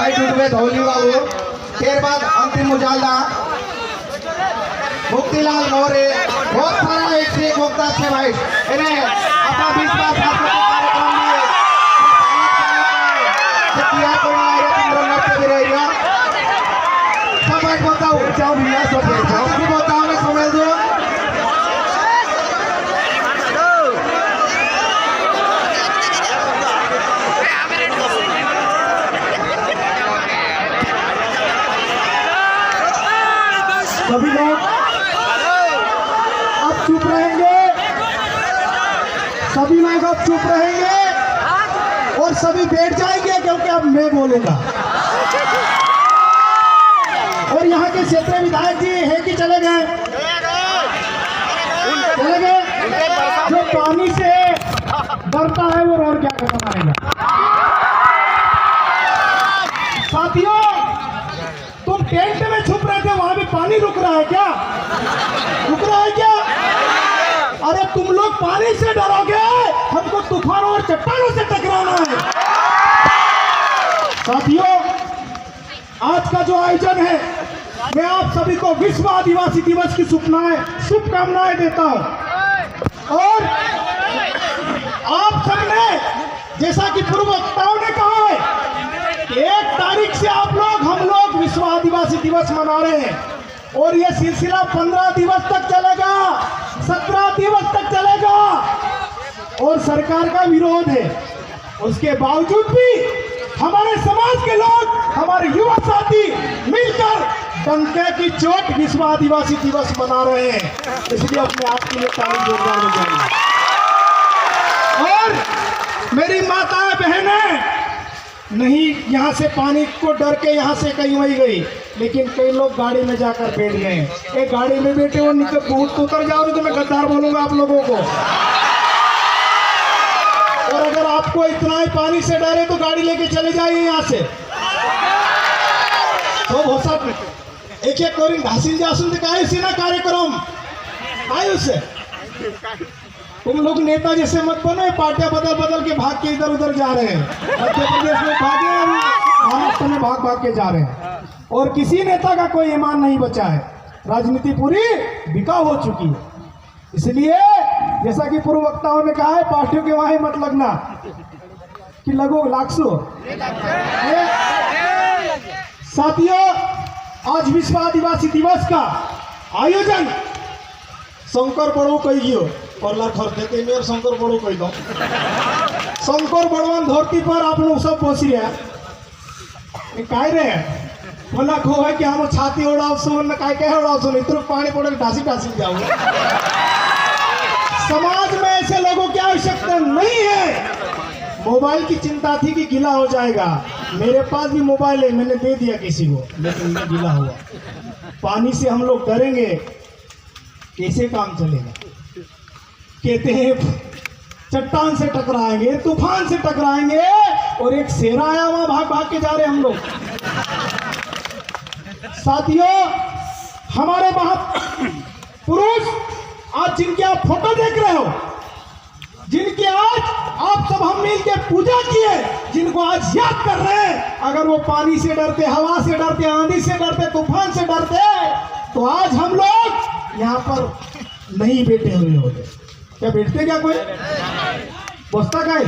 Right उठवे Dhauli बाबू फिर बाद अंतिम मुजालदा मुक्तिलाल मौर्य बहुत सारा एक से एक वक्ता है भाई इन्हें अपना 20 बार कार्यक्रम में किया कोई नृत्य भी रहेगा सब भाई बताओ जाओ भैया सब जाओ भी बताओ मैं समझ दो सभी लोग अब चुप रहेंगे, सभी लोग अब चुप रहेंगे और सभी बैठ जाएंगे क्योंकि अब मैं बोलूंगा। और यहाँ के क्षेत्रीय विधायक जी है कि चले गए? चले गए। जो पानी से डरता है वो और क्या कर पाएगा। साथियों, तुम टेंट में छुप रहे थे, वहां भी पानी रुक रहा है क्या? रुक रहा है क्या? अरे तुम लोग पानी से डरोगे, हमको तूफानों और चट्टानों से टकराना है। साथियों, आज का जो आयोजन है, मैं आप सभी को विश्व आदिवासी दिवस की शुभकामनाएं देता हूं। और आप सबने, जैसा कि पूर्व वक्ताओं ने कहा है, 1 तारीख से हम लोग विश्व आदिवासी दिवस मना रहे हैं और यह सिलसिला 15 दिवस तक चलेगा, 17 दिवस तक चलेगा। और सरकार का विरोध है, उसके बावजूद भी हमारे समाज के लोग, हमारे युवा साथी मिलकर डंके की चोट विश्व आदिवासी दिवस मना रहे हैं। इसलिए अपने आप के लिए ताली जोरदार बजाइए। और मेरी माताएं बहनें नहीं यहाँ से पानी को डर के यहाँ से कहीं वही गई, लेकिन कई लोग गाड़ी में जाकर बैठ गए। एक गाड़ी में बैठे हो, नीचे कूद उतर जाओ तो मैं गद्दार बोलूंगा आप लोगों को। और अगर आपको इतना ही पानी से डर है तो गाड़ी लेके चले जाइए यहाँ से। तो हो सब एक करून घासील जासून ते काय ना कार्यक्रम काय उससे। तुम लोग नेता जैसे मत बनो, पार्टियां बदल के भाग के इधर उधर जा रहे हैं। मध्य प्रदेश में भागे, महाराष्ट्र में भाग के जा रहे हैं और किसी नेता का कोई ईमान नहीं बचा है। राजनीति पूरी बिकाऊ हो चुकी है। इसलिए जैसा कि पूर्व वक्ताओं ने कहा है, पार्टियों के वहां मत लगना कि लगो लाखसो। साथियों, आज विश्व आदिवासी दिवस का आयोजन शंकर बड़ो कही और खर्चे मेरे शंकर बड़ो कही दो। शंकर बड़वान धरती पर आप लोग सब पहुंच रहे काय रे बोला खो है कि हम छाती उड़ाओ सुन काय कहे उड़ाओ सुन इतना पानी पड़े ढासी जाओ। समाज में ऐसे लोगों की आवश्यकता नहीं है। मोबाइल की चिंता थी कि गीला हो जाएगा, मेरे पास भी मोबाइल है, मैंने दे दिया किसी को, लेकिन मैं गीला हुआ। पानी से हम लोग डरेंगे, कैसे काम चलेगा? कहते हैं चट्टान से टकराएंगे, तूफान से टकराएंगे, और एक शेर आया वहां भाग के जा रहे हम लोग। साथियों, हमारे महापुरुष आज जिनके आप फोटो देख रहे हो, जिनके आज आप सब हम मिल के पूजा किए, जिनको आज याद कर रहे हैं, अगर वो पानी से डरते, हवा से डरते, आंधी से डरते, तूफान से डरते, तो आज हम लोग यहाँ पर नहीं बैठे हुए होते। क्या बैठते क्या कोई? बसता का है?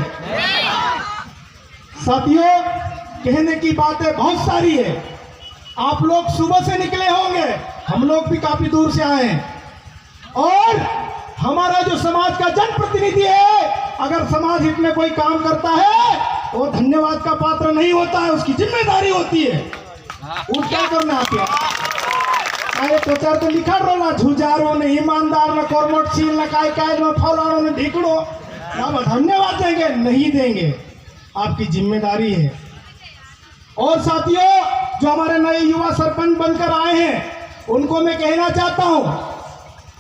साथियों, कहने की बातें बहुत सारी है। आप लोग सुबह से निकले होंगे, हम लोग भी काफी दूर से आए हैं। और हमारा जो समाज का जनप्रतिनिधि है, अगर समाज हित में कोई काम करता है तो वो धन्यवाद का पात्र नहीं होता है, उसकी जिम्मेदारी होती है। वो क्या करना आते हैं? अरे प्रचार तो लिखा रो ना, झुझारो ने, ईमानदार न, कर्मठशील न, काय न, फलाणों ने, ढीकड़ो ना, धन्यवाद देंगे नहीं देंगे, आपकी जिम्मेदारी है। और साथियों, जो हमारे नए युवा सरपंच बनकर आए हैं, उनको मैं कहना चाहता हूं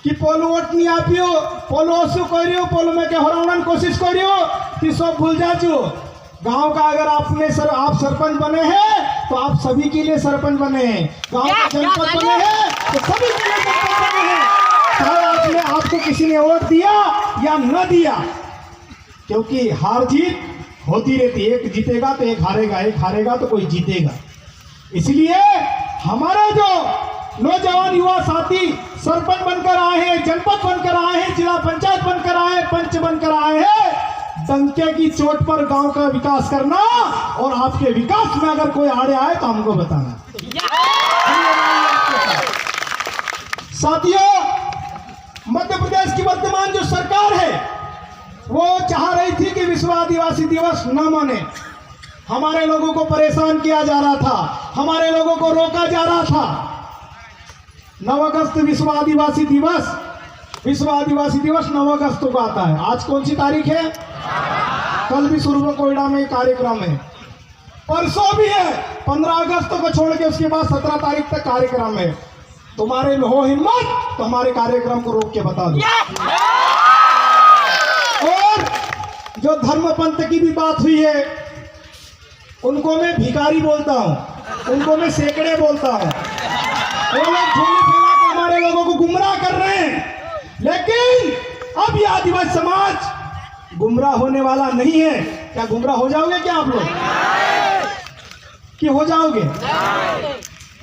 कि पोलो वोट नहीं आपियो, पोलो ओसु करियो, पोलो में के हराउन कोशिश करियो, कि सब भूल जाचो। गांव का अगर आप सरपंच बने हैं तो आप सभी के लिए सरपंच बने हैं। गांव का जनपद बने हैं तो सभी के लिए सरपंच बने हैं। चाहे आपको किसी ने वोट दिया या न दिया, क्योंकि हार जीत होती रहती है। एक जीतेगा तो एक हारेगा तो कोई जीतेगा। इसलिए हमारे जो नौजवान युवा साथी सरपंच बनकर आए हैं, जनपद बनकर आए हैं, जिला पंचायत बनकर आए हैं, पंच बनकर आए हैं, डंके की चोट पर गांव का विकास करना और आपके विकास में अगर कोई आड़े आए तो हमको बताना। साथियों, मध्य प्रदेश की वर्तमान जो सरकार है वो चाह रही थी कि विश्व आदिवासी दिवस न माने। हमारे लोगों को परेशान किया जा रहा था, हमारे लोगों को रोका जा रहा था। 9 अगस्त विश्व आदिवासी दिवस 9 अगस्त को आता है। आज कौन सी तारीख है? कल भी सुरवा कोयडा में कार्यक्रम है, परसों भी है, 15 अगस्त को छोड़ के उसके बाद 17 तारीख तक कार्यक्रम है। तुम्हारे में हो हिम्मत तो हमारे कार्यक्रम को रोक के बता दो। और जो धर्म पंथ की भी बात हुई है, उनको मैं भिखारी बोलता हूं, उनको मैं सैकड़े बोलता हूं। वो लोग झोली फैला के हमारे लोगों को गुमराह कर रहे हैं, लेकिन अब यह आदिवासी समाज गुमराह होने वाला नहीं है। क्या गुमराह हो जाओगे क्या आप लोग? कि हो जाओगे?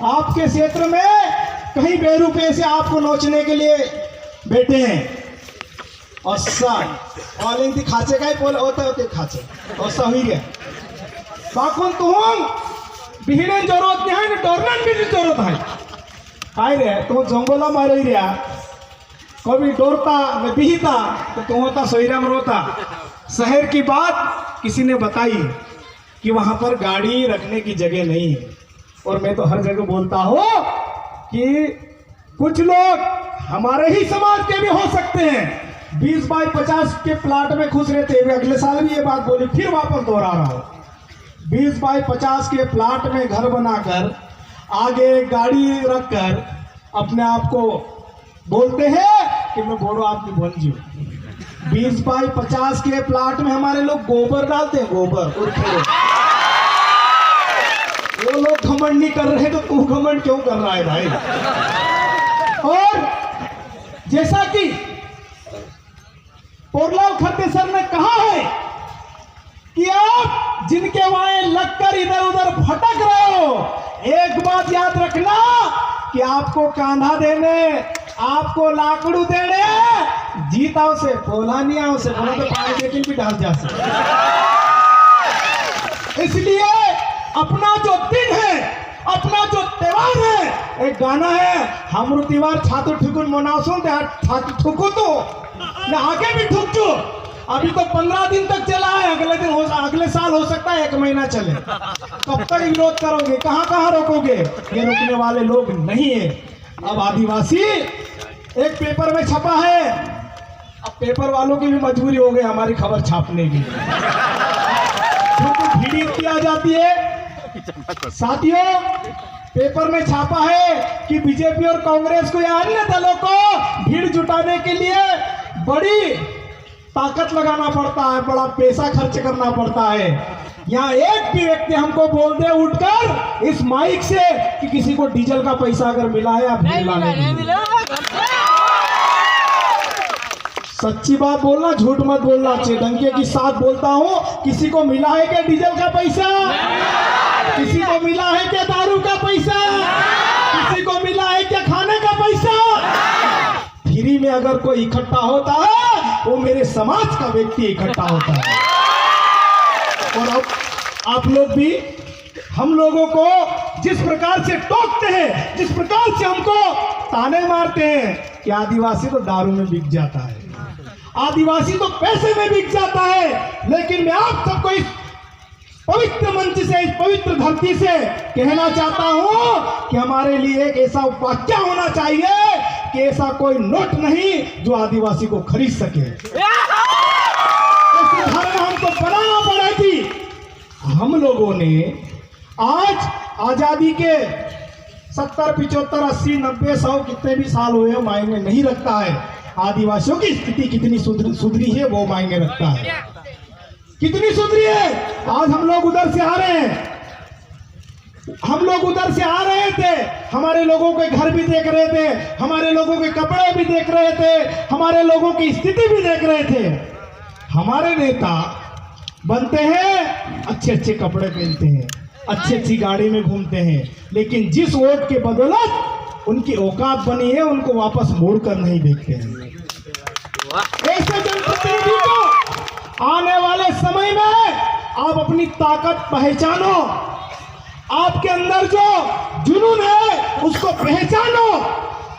आपके क्षेत्र में कहीं बेरुपये से आपको नोचने के लिए बैठे हैं। ऑलिंग खाचे का ही बोल होते खाचे ऐसा हुई गया। बाकुन तुम बिहड़े जरूरत नहीं है, डोरना भी जरूरत है। काय रे तुम जंगला मारे रिया, कभी डोरता न बिहता तो तुम होता सोयरा में रोता। शहर की बात किसी ने बताई कि वहां पर गाड़ी रखने की जगह नहीं है, और मैं तो हर जगह बोलता हूं कि कुछ लोग हमारे ही समाज के भी हो सकते हैं 20 बाई 50 के प्लाट में खुश रहते हैं। अगले साल भी ये बात बोली, फिर वापस दोहरा रहा हूं। 20 बाई 50 के प्लाट में घर बनाकर आगे गाड़ी रखकर अपने आप को बोलते हैं कि मैं बोलो आपकी बंजी हूं। 20 बाई 50 के प्लाट में हमारे लोग गोबर डालते हैं, गोबर उर्फे। वो लोग घमंड नहीं कर रहे तो तू घमंड क्यों कर रहा है भाई? और जैसा कि पोरलाल खट्टे सर ने कहा है कि आप जिनके वाए लगकर इधर उधर भटक रहे हो, एक बात याद रखना कि आपको कांधा देने, आपको लाकड़ू देने जीताओ से पोलानियाओं से बोला तो पानी लेकिन भी डाल जा सकते। इसलिए अपना जो दिन है, अपना जो त्योहार है, एक गाना है, हमरो त्योहार छातु ठुकुन मनासो छातु ठुकू तो मैं आगे भी ठुक चु। अभी तो 15 दिन तक चला है, अगले साल हो सकता है 1 महीना चले। कब तक विरोध करोगे? कहां कहां रोकोगे? ये रोकने वाले लोग नहीं है। अब आदिवासी एक पेपर में छपा है, अब पेपर वालों की भी मजबूरी हो गई हमारी खबर छापने की, क्योंकि भीड़ किया जाती है। साथियों, पेपर में छापा है कि बीजेपी और कांग्रेस को या अन्य दलों को भीड़ जुटाने के लिए बड़ी ताकत लगाना पड़ता है, बड़ा पैसा खर्च करना पड़ता है। यहाँ एक भी व्यक्ति हमको बोल दे उठकर इस माइक से कि किसी को डीजल का पैसा अगर मिला है या भीड़ लाने के लिए। सच्ची बात बोलना, झूठ मत बोलना। डंके की साथ बोलता हूँ, किसी को मिला है क्या डीजल का पैसा? किसी को मिला है क्या दारू का पैसा? किसी को मिला है क्या खाने का पैसा? फ्री में अगर कोई इकट्ठा होता है वो मेरे समाज का व्यक्ति इकट्ठा होता है। और अब आप लोग भी हम लोगों को जिस प्रकार से टोकते हैं, जिस प्रकार से हमको ताने मारते हैं कि आदिवासी तो दारू में बिक जाता है, आदिवासी तो पैसे में बिक जाता है, लेकिन मैं आप सबको इस पवित्र मंच से, इस पवित्र धरती से कहना चाहता हूं कि हमारे लिए एक ऐसा वाक्य होना चाहिए कि ऐसा कोई नोट नहीं जो आदिवासी को खरीद सके। ऐसी धारणा हमको बनाना पड़ेगी। हम लोगों ने आज आजादी के 70, 75, 80, 90, 100 कितने भी साल हुए मायने नहीं रखता है। आदिवासियों की स्थिति कितनी सुधरी है वो मायने रखता है। कितनी सुधरी है? आज हम लोग उधर से आ रहे हैं, हम लोग उधर से आ रहे थे, हमारे लोगों के घर भी देख रहे थे, हमारे लोगों के कपड़े भी देख रहे थे, हमारे लोगों की स्थिति भी देख रहे थे। हमारे नेता बनते हैं, अच्छे अच्छे कपड़े पहनते हैं, अच्छी अच्छी गाड़ी में घूमते हैं, लेकिन जिस वोट के बदौलत उनकी औकात बनी है उनको वापस मोड़ कर नहीं देखते हैं। ऐसे जनप्रतिनिधि को आने वाले समय में आप अपनी ताकत पहचानो, आपके अंदर जो जुनून है उसको पहचानो।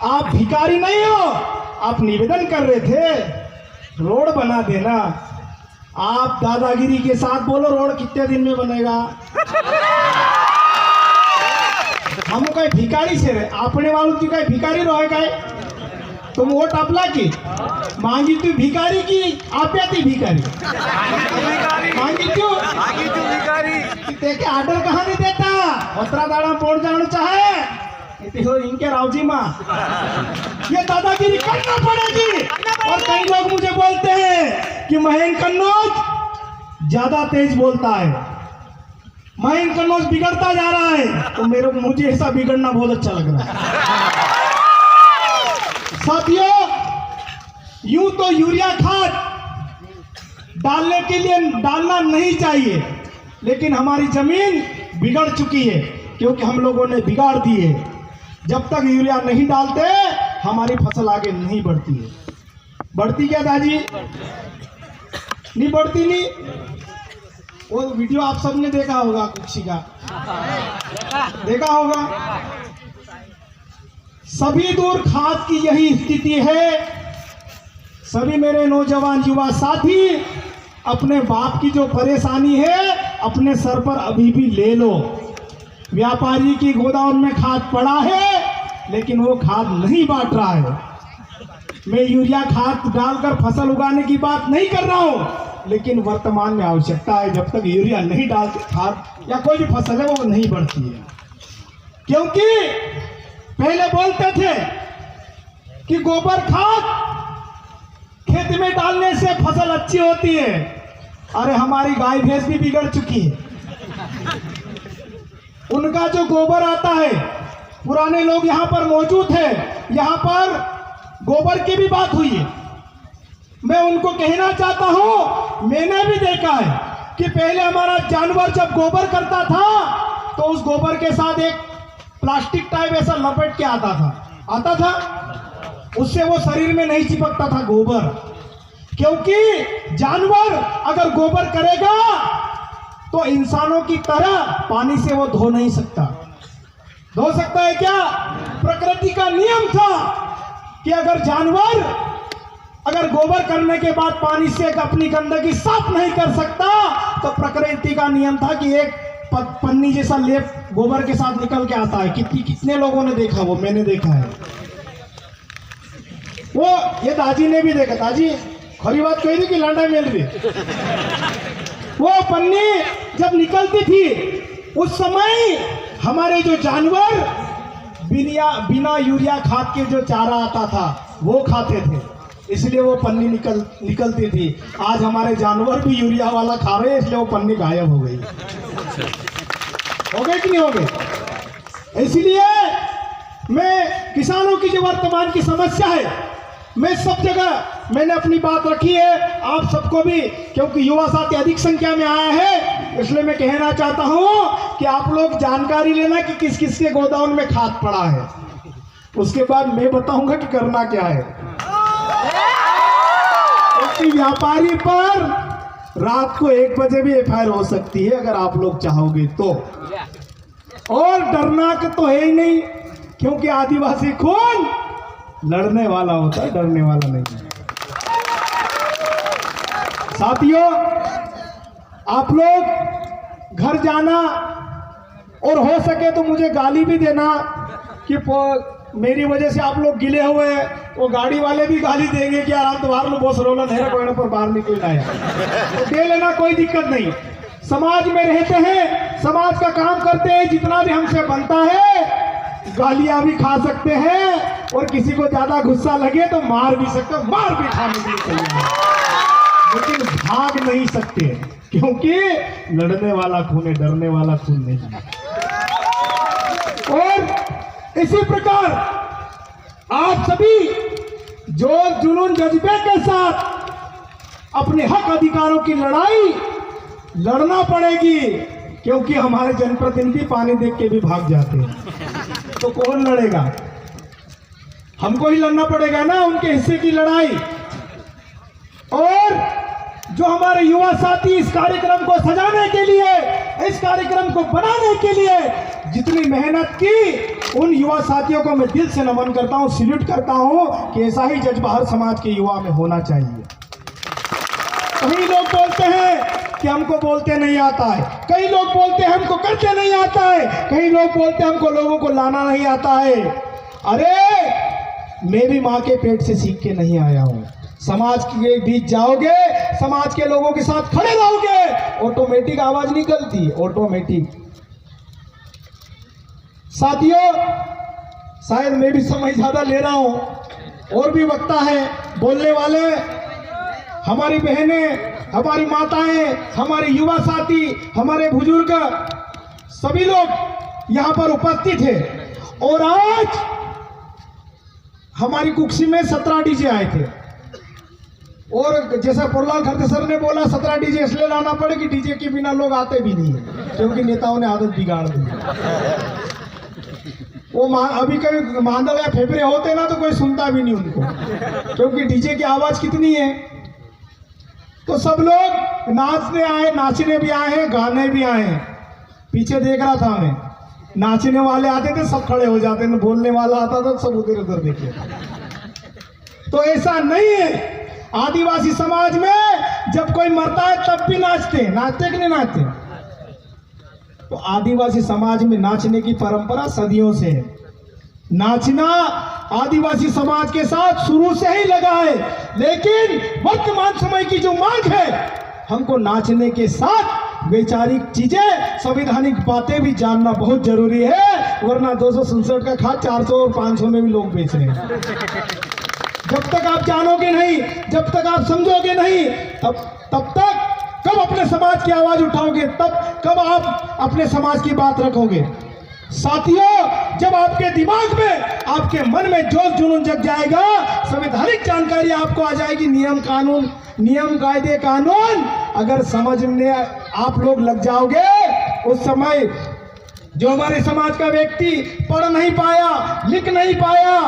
आप भिखारी नहीं हो। आप निवेदन कर रहे थे रोड बना देना, आप दादागिरी के साथ बोलो रोड कितने दिन में बनेगा। हम कहीं भिखारी से रहे, अपने वालों की कहीं भिखारी रहे गए। तुम वोट अपला की मांगी तू भिखारी की आप्या थी भिखारी मांगी क्यों देखे आर्डर कहाँ नहीं देता, ओतरा दाड़ा पोड़ जाना चाहे इनके रावजी माँ, ये दादागिरी करना पड़ेगी। और कई लोग मुझे बोलते हैं कि महेंद्र कन्नौज ज्यादा तेज बोलता है, महेंद्र कन्नौज बिगड़ता जा रहा है, तो मुझे ऐसा बिगड़ना बहुत अच्छा लग रहा है। साथियों, यूं तो यूरिया खाद डालने के लिए डालना नहीं चाहिए, लेकिन हमारी जमीन बिगड़ चुकी है क्योंकि हम लोगों ने बिगाड़ दी है। जब तक यूरिया नहीं डालते हमारी फसल आगे नहीं बढ़ती है। बढ़ती क्या दादी? नहीं बढ़ती। नहीं, वो वीडियो आप सबने देखा होगा, कुछ का देखा होगा। सभी दूर खाद की यही स्थिति है। सभी मेरे नौजवान युवा साथी अपने बाप की जो परेशानी है अपने सर पर अभी भी ले लो। व्यापारी की गोदाम में खाद पड़ा है लेकिन वो खाद नहीं बांट रहा है। मैं यूरिया खाद डालकर फसल उगाने की बात नहीं कर रहा हूं, लेकिन वर्तमान में आवश्यकता है। जब तक यूरिया नहीं डालते खाद या कोई भी फसल है वो नहीं बढ़ती है। क्योंकि पहले बोलते थे कि गोबर खाद खेत में डालने से फसल अच्छी होती है। अरे हमारी गाय भैंस भी बिगड़ चुकी है। उनका जो गोबर आता है, पुराने लोग यहाँ पर मौजूद है, यहाँ पर गोबर की भी बात हुई है। मैं उनको कहना चाहता हूं, मैंने भी देखा है कि पहले हमारा जानवर जब गोबर करता था तो उस गोबर के साथ एक प्लास्टिक टाइप ऐसा लपेट के आता था, उससे वो शरीर में नहीं चिपकता था गोबर। क्योंकि जानवर अगर गोबर करेगा तो इंसानों की तरह पानी से वो धो नहीं सकता। धो सकता है क्या? प्रकृति का नियम था कि अगर जानवर अगर गोबर करने के बाद पानी से अपनी गंदगी साफ नहीं कर सकता तो प्रकृति का नियम था कि एक पन्नी जैसा लेप गोबर के साथ निकल के आता है। कितने लोगों ने देखा? वो मैंने देखा है। वो ये दाजी ने भी देखा। दाजी खरी बात कही थी कि लांडा मेल भी। वो पन्नी जब निकलती थी उस समय हमारे जो जानवर बिना यूरिया खाद के जो चारा आता था वो खाते थे, इसलिए वो पन्नी निकलती थी। आज हमारे जानवर भी यूरिया वाला खा रहे हैं, इसलिए वो पन्नी गायब हो गई। हो गए कि नहीं हो गए? इसलिए मैं किसानों की जो वर्तमान की समस्या है, मैं सब जगह मैंने अपनी बात रखी है। आप सबको भी, क्योंकि युवा साथी अधिक संख्या में आया है, इसलिए मैं कहना चाहता हूं कि आप लोग जानकारी लेना कि किस किस के गोदाम में खाद पड़ा है। उसके बाद मैं बताऊंगा कि करना क्या है। क्योंकि व्यापारी पर रात को 1 बजे भी एफआईआर हो सकती है अगर आप लोग चाहोगे तो। और डरना तो है ही नहीं, क्योंकि आदिवासी खून लड़ने वाला होता है, डरने वाला नहीं। साथियों, आप लोग घर जाना और हो सके तो मुझे गाली भी देना कि मेरी वजह से आप लोग गिले हुए हैं। वो गाड़ी वाले भी गाली देंगे कि यार तो बाहर बहुत रोला नहरा कोयना पर बाहर निकल आया, तो दे लेना, कोई दिक्कत नहीं। समाज में रहते हैं, समाज का काम करते हैं, जितना भी हमसे बनता है गालियां भी खा सकते हैं और किसी को ज्यादा गुस्सा लगे तो मार भी सकते, मार भी खाने के लिए तैयार है, लेकिन भाग नहीं सकते क्योंकि लड़ने वाला खून है, डरने वाला खून नहीं है। और इसी प्रकार आप सभी जो जुनून जज्बे के साथ अपने हक अधिकारों की लड़ाई लड़ना पड़ेगी, क्योंकि हमारे जनप्रतिनिधि पानी देख के भी भाग जाते हैं। तो कौन लड़ेगा? हमको ही लड़ना पड़ेगा ना उनके हिस्से की लड़ाई। और जो हमारे युवा साथी इस कार्यक्रम को सजाने के लिए, इस कार्यक्रम को बनाने के लिए जितनी मेहनत की, उन युवा साथियों को मैं दिल से नमन करता हूं, सैल्यूट करता हूं कि ऐसा ही जज्बा हर समाज के युवा में होना चाहिए। कई लोग बोलते हैं कि हमको बोलते नहीं आता है, कई लोग बोलते हैं हमको करते नहीं आता है, कई लोग बोलते हैं हमको लोगों को लाना नहीं आता है। अरे मैं भी माँ के पेट से सीख के नहीं आया हूँ। समाज के बीच जाओगे, समाज के लोगों के साथ खड़े रहोगे, ऑटोमेटिक आवाज निकलती, ऑटोमेटिक। साथियों, शायद मैं भी समय ज्यादा ले रहा हूं, और भी वक्ता है बोलने वाले, हमारी बहनें, हमारी माताएं, हमारे युवा साथी, हमारे बुजुर्ग, सभी लोग यहां पर उपस्थित हैं। और आज हमारी कुक्सी में 17 डीजे आए थे, और जैसा पुरलाल खरते सर ने बोला 17 डीजे इसलिए लाना पड़े कि डीजे के बिना लोग आते भी नहीं है, क्योंकि नेताओं ने आदत बिगाड़ दी। वो अभी कभी मांदल या फेफड़े होते ना तो कोई सुनता भी नहीं उनको, क्योंकि डीजे की आवाज कितनी है। तो सब लोग नाचने आए, नाचने भी आए हैं, गाने भी आए हैं। पीछे देख रहा था मैं, नाचने वाले आते थे सब खड़े हो जाते थे, बोलने वाला आता था सब उधर उधर देखे। तो ऐसा नहीं है। आदिवासी समाज में जब कोई मरता है तब भी नाचते, नाचते कि नहीं नाचते? तो आदिवासी समाज में नाचने की परंपरा सदियों से है। नाचना आदिवासी समाज के साथ शुरू से ही लगा है, लेकिन वर्तमान समय की जो मांग है, हमको नाचने के साथ वैचारिक चीजें, संवैधानिक बातें भी जानना बहुत जरूरी है, वरना 267 का खाद 400 और 500 में भी लोग बेच रहे हैं। जब तक आप जानोगे नहीं, जब तक आप समझोगे नहीं, तब तक कब अपने समाज की आवाज उठाओगे, तब कब आप अपने समाज की बात रखोगे। साथियों, जब आपके दिमाग में, आपके मन में जोश जुनून जग जाएगा, संवैधानिक जानकारी आपको आ जाएगी, नियम कानून, नियम कायदे कानून अगर समझने आप लोग लग जाओगे, उस समय जो हमारे समाज का व्यक्ति पढ़ नहीं पाया, लिख नहीं पाया,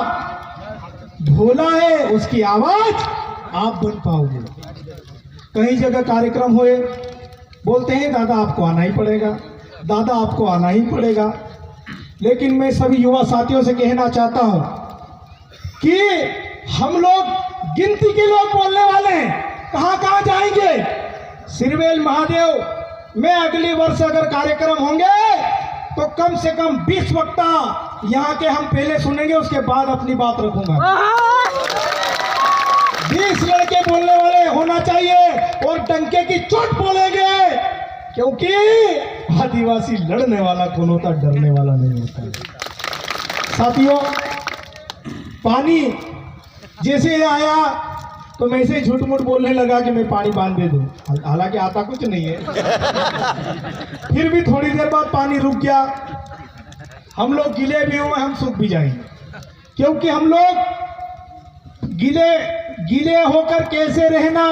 भोला है, उसकी आवाज आप बन पाओगे। कई जगह कार्यक्रम हुए, बोलते हैं दादा आपको आना ही पड़ेगा, दादा आपको आना ही पड़ेगा। लेकिन मैं सभी युवा साथियों से कहना चाहता हूं कि हम लोग गिनती के लोग बोलने वाले हैं, कहां कहां जाएंगे। सिरवेल महादेव में अगले वर्ष अगर कार्यक्रम होंगे तो कम से कम 20 वक्ता यहाँ के हम पहले सुनेंगे, उसके बाद अपनी बात रखूंगा। 20 लड़के बोलने वाले होना चाहिए और डंके की चोट बोलेंगे, क्योंकि आदिवासी लड़ने वाला कौन होता, डरने वाला नहीं होता। साथियों, पानी जैसे ही आया तो मैं ऐसे झूठ मूठ बोलने लगा कि मैं पानी बांध दे दूं, हालांकि आता कुछ नहीं है। फिर भी थोड़ी देर बाद पानी रुक गया। हम लोग गीले भी हुए, हम सूख भी जाएंगे, क्योंकि हम लोग गीले होकर कैसे रहना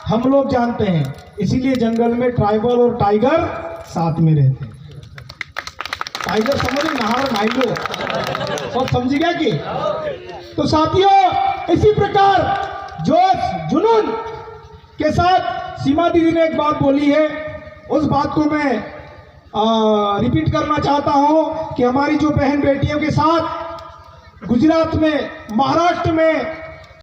हम लोग जानते हैं। इसीलिए जंगल में ट्राइबल और टाइगर साथ में रहते हैं। टाइगर समझे, नहार नाइलो, सब समझिएगा कि। तो साथियों, इसी प्रकार जोश जुनून के साथ सीमा दीदी ने एक बात बोली है, उस बात को मैं रिपीट करना चाहता हूं कि हमारी जो बहन बेटियों के साथ गुजरात में, महाराष्ट्र में